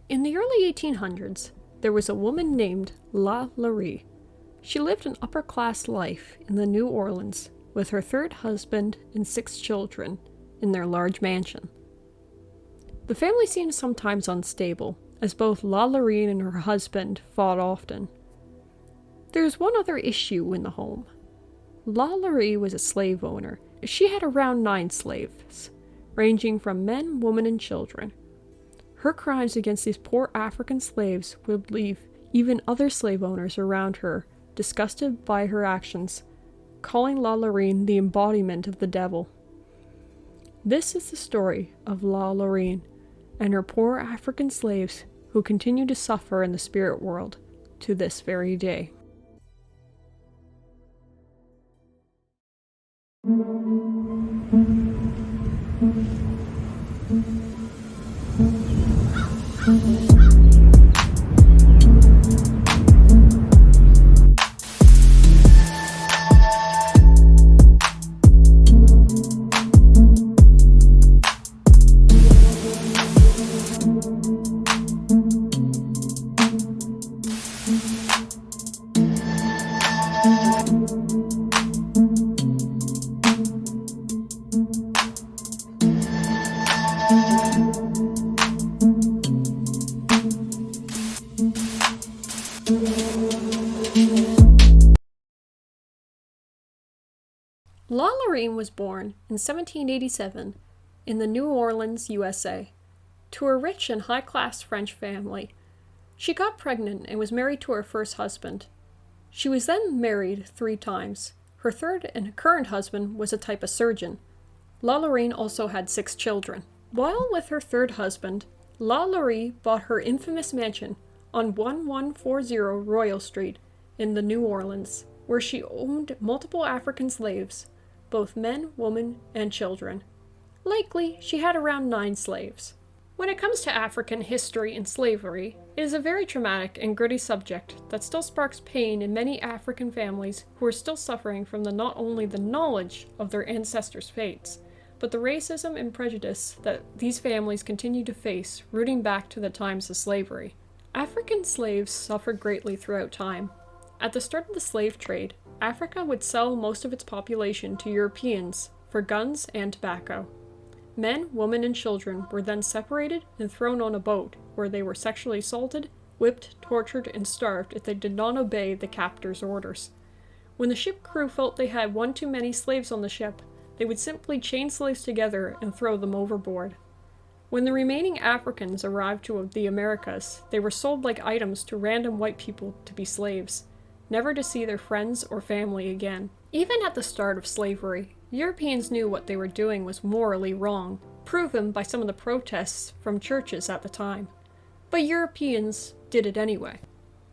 In the early 1800s, there was a woman named LaLurine. She lived an upper-class life in the New Orleans with her third husband and 6 children in their large mansion. The family seemed sometimes unstable, as both LaLurine and her husband fought often. There was one other issue in the home. LaLurine was a slave owner. She had around 9 slaves, ranging from men, women, and children. Her crimes against these poor African slaves would leave even other slave owners around her disgusted by her actions, calling LaLurine the embodiment of the devil. This is the story of LaLurine and her poor African slaves who continue to suffer in the spirit world to this very day. LaLurine was born in 1787 in the New Orleans, USA, to a rich and high-class French family. She got pregnant and was married to her first husband. She was then married 3 times. Her third and current husband was a type of surgeon. LaLurine also had 6 children. While with her third husband, LaLurine bought her infamous mansion on 1140 Royal Street in the New Orleans, where she owned multiple African slaves, both men, women, and children. Likely, she had around 9 slaves. When it comes to African history and slavery, it is a very traumatic and gritty subject that still sparks pain in many African families who are still suffering from not only the knowledge of their ancestors' fates, but the racism and prejudice that these families continue to face rooting back to the times of slavery. African slaves suffered greatly throughout time. At the start of the slave trade, Africa would sell most of its population to Europeans for guns and tobacco. Men, women, and children were then separated and thrown on a boat, where they were sexually assaulted, whipped, tortured, and starved if they did not obey the captor's orders. When the ship crew felt they had one too many slaves on the ship, they would simply chain slaves together and throw them overboard. When the remaining Africans arrived to the Americas, they were sold like items to random white people to be slaves, never to see their friends or family again. Even at the start of slavery, Europeans knew what they were doing was morally wrong, proven by some of the protests from churches at the time. But Europeans did it anyway.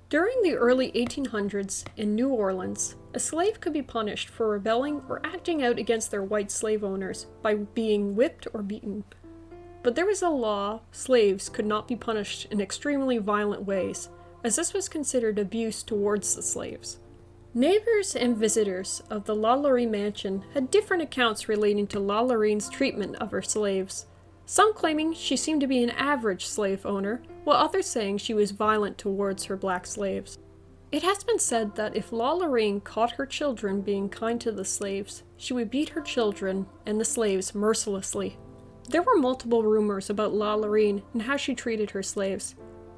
During the early 1800s in New Orleans, a slave could be punished for rebelling or acting out against their white slave owners by being whipped or beaten. But there was a law slaves could not be punished in extremely violent ways, as this was considered abuse towards the slaves. Neighbors and visitors of the LaLurine mansion had different accounts relating to LaLurine's treatment of her slaves, some claiming she seemed to be an average slave owner, while others saying she was violent towards her black slaves. It has been said that if LaLurine caught her children being kind to the slaves, she would beat her children and the slaves mercilessly. There were multiple rumors about LaLurine and how she treated her slaves,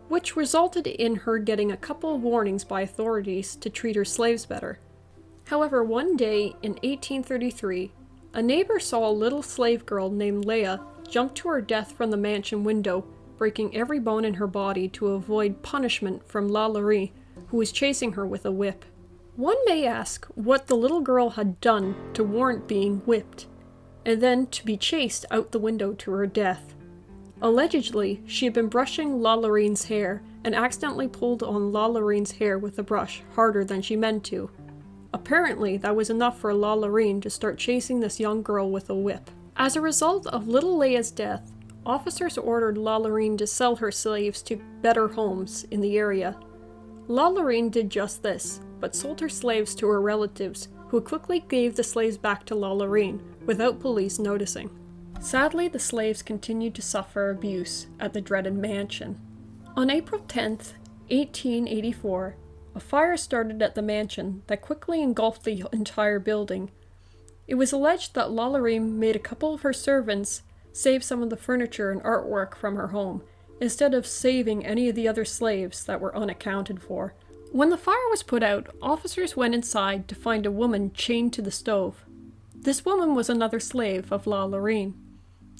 which resulted in her getting a couple of warnings by authorities to treat her slaves better. However, one day in 1833, a neighbor saw a little slave girl named Leah jump to her death from the mansion window, breaking every bone in her body to avoid punishment from LaLurine, who was chasing her with a whip. One may ask what the little girl had done to warrant being whipped, and then to be chased out the window to her death. Allegedly, she had been brushing LaLurine's hair and accidentally pulled on LaLurine's hair with a brush harder than she meant to. Apparently, that was enough for LaLurine to start chasing this young girl with a whip. As a result of little Leah's death, officers ordered LaLurine to sell her slaves to better homes in the area. LaLurine did just this, but sold her slaves to her relatives, who quickly gave the slaves back to LaLurine without police noticing. Sadly, the slaves continued to suffer abuse at the dreaded mansion. On April 10th, 1884, a fire started at the mansion that quickly engulfed the entire building. It was alleged that LaLurine made a couple of her servants save some of the furniture and artwork from her home, instead of saving any of the other slaves that were unaccounted for. When the fire was put out, officers went inside to find a woman chained to the stove. This woman was another slave of LaLurine.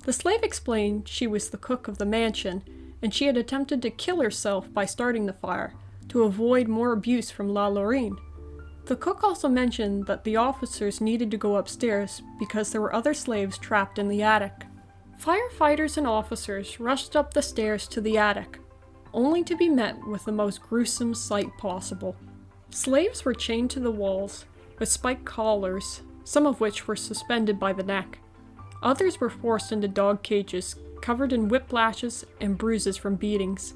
The slave explained she was the cook of the mansion, and she had attempted to kill herself by starting the fire, to avoid more abuse from LaLurine. The cook also mentioned that the officers needed to go upstairs because there were other slaves trapped in the attic. Firefighters and officers rushed up the stairs to the attic, only to be met with the most gruesome sight possible. Slaves were chained to the walls with spiked collars, some of which were suspended by the neck. Others were forced into dog cages, covered in whiplashes and bruises from beatings.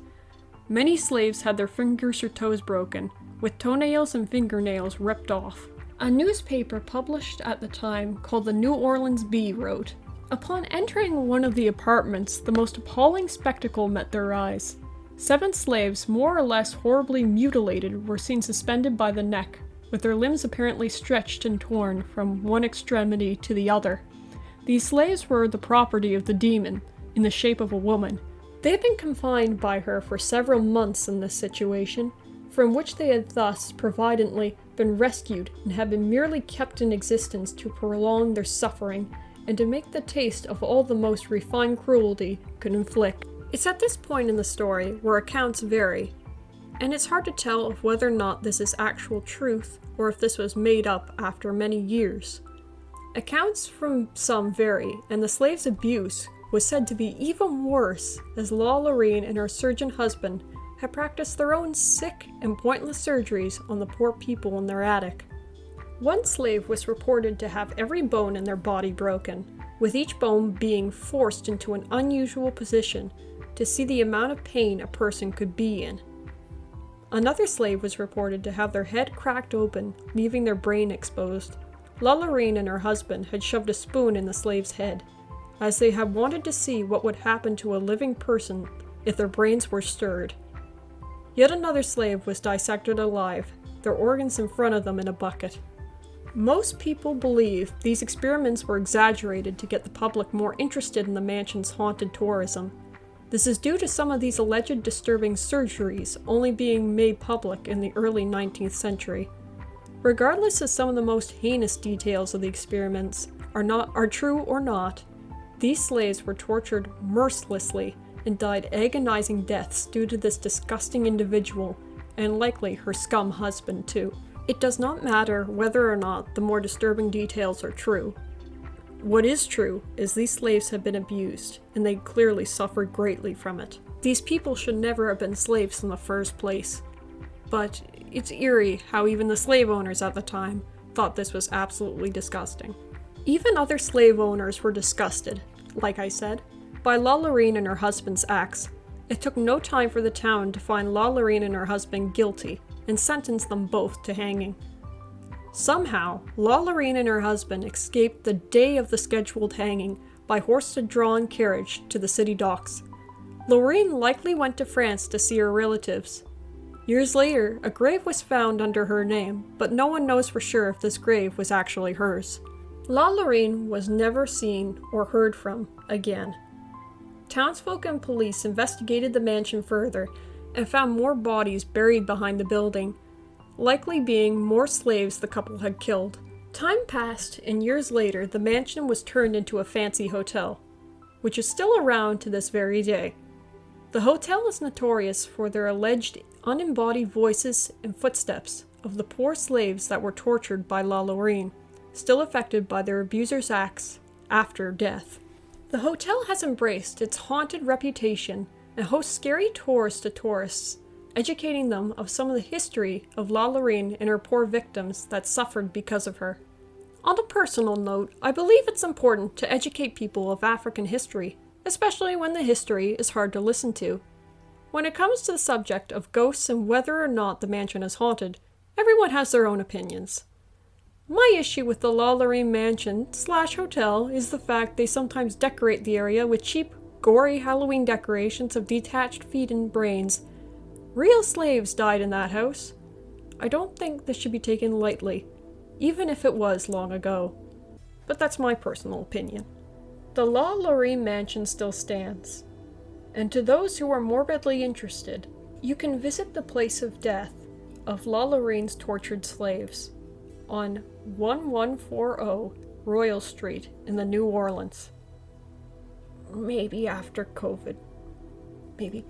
Many slaves had their fingers or toes broken, with toenails and fingernails ripped off. A newspaper published at the time called the New Orleans Bee wrote, "Upon entering one of the apartments, the most appalling spectacle met their eyes. 7 slaves, more or less horribly mutilated, were seen suspended by the neck, with their limbs apparently stretched and torn from one extremity to the other. These slaves were the property of the demon, in the shape of a woman. They had been confined by her for several months in this situation, from which they had thus providently been rescued and had been merely kept in existence to prolong their suffering and to make the taste of all the most refined cruelty could inflict." It's at this point in the story where accounts vary, and it's hard to tell of whether or not this is actual truth or if this was made up after many years. Accounts from some vary, and the slave's abuse was said to be even worse, as LaLurine and her surgeon husband had practiced their own sick and pointless surgeries on the poor people in their attic. One slave was reported to have every bone in their body broken, with each bone being forced into an unusual position to see the amount of pain a person could be in. Another slave was reported to have their head cracked open, leaving their brain exposed. LaLurine and her husband had shoved a spoon in the slave's head, as they had wanted to see what would happen to a living person if their brains were stirred. Yet another slave was dissected alive, their organs in front of them in a bucket. Most people believe these experiments were exaggerated to get the public more interested in the mansion's haunted tourism. This is due to some of these alleged disturbing surgeries only being made public in the early 19th century. Regardless of some of the most heinous details of the experiments are true or not, these slaves were tortured mercilessly and died agonizing deaths due to this disgusting individual, and likely her scum husband too. It does not matter whether or not the more disturbing details are true. What is true is these slaves have been abused, and they clearly suffered greatly from it. These people should never have been slaves in the first place. But it's eerie how even the slave owners at the time thought this was absolutely disgusting. Even other slave owners were disgusted, like I said, by LaLurine and her husband's acts. It took no time for the town to find LaLurine and her husband guilty and sentence them both to hanging. Somehow, LaLurine and her husband escaped the day of the scheduled hanging by horse-drawn carriage to the city docks. Lurine likely went to France to see her relatives. Years later, a grave was found under her name, but no one knows for sure if this grave was actually hers. LaLurine was never seen or heard from again. Townsfolk and police investigated the mansion further and found more bodies buried behind the building, likely being more slaves the couple had killed. Time passed, and years later the mansion was turned into a fancy hotel, which is still around to this very day. The hotel is notorious for their alleged unembodied voices and footsteps of the poor slaves that were tortured by LaLurine, still affected by their abusers' acts after death. The hotel has embraced its haunted reputation and hosts scary tours to tourists, educating them of some of the history of LaLurine and her poor victims that suffered because of her. On a personal note, I believe it's important to educate people of African history, especially when the history is hard to listen to. When it comes to the subject of ghosts and whether or not the mansion is haunted, everyone has their own opinions. My issue with the LaLurine mansion/hotel is the fact they sometimes decorate the area with cheap, gory Halloween decorations of detached feet and brains Real slaves died in that house. I don't think this should be taken lightly, even if it was long ago. But that's my personal opinion. The LaLurine mansion still stands, and to those who are morbidly interested, you can visit the place of death of LaLurine's tortured slaves on 1140 Royal Street in the New Orleans. Maybe after COVID. Maybe.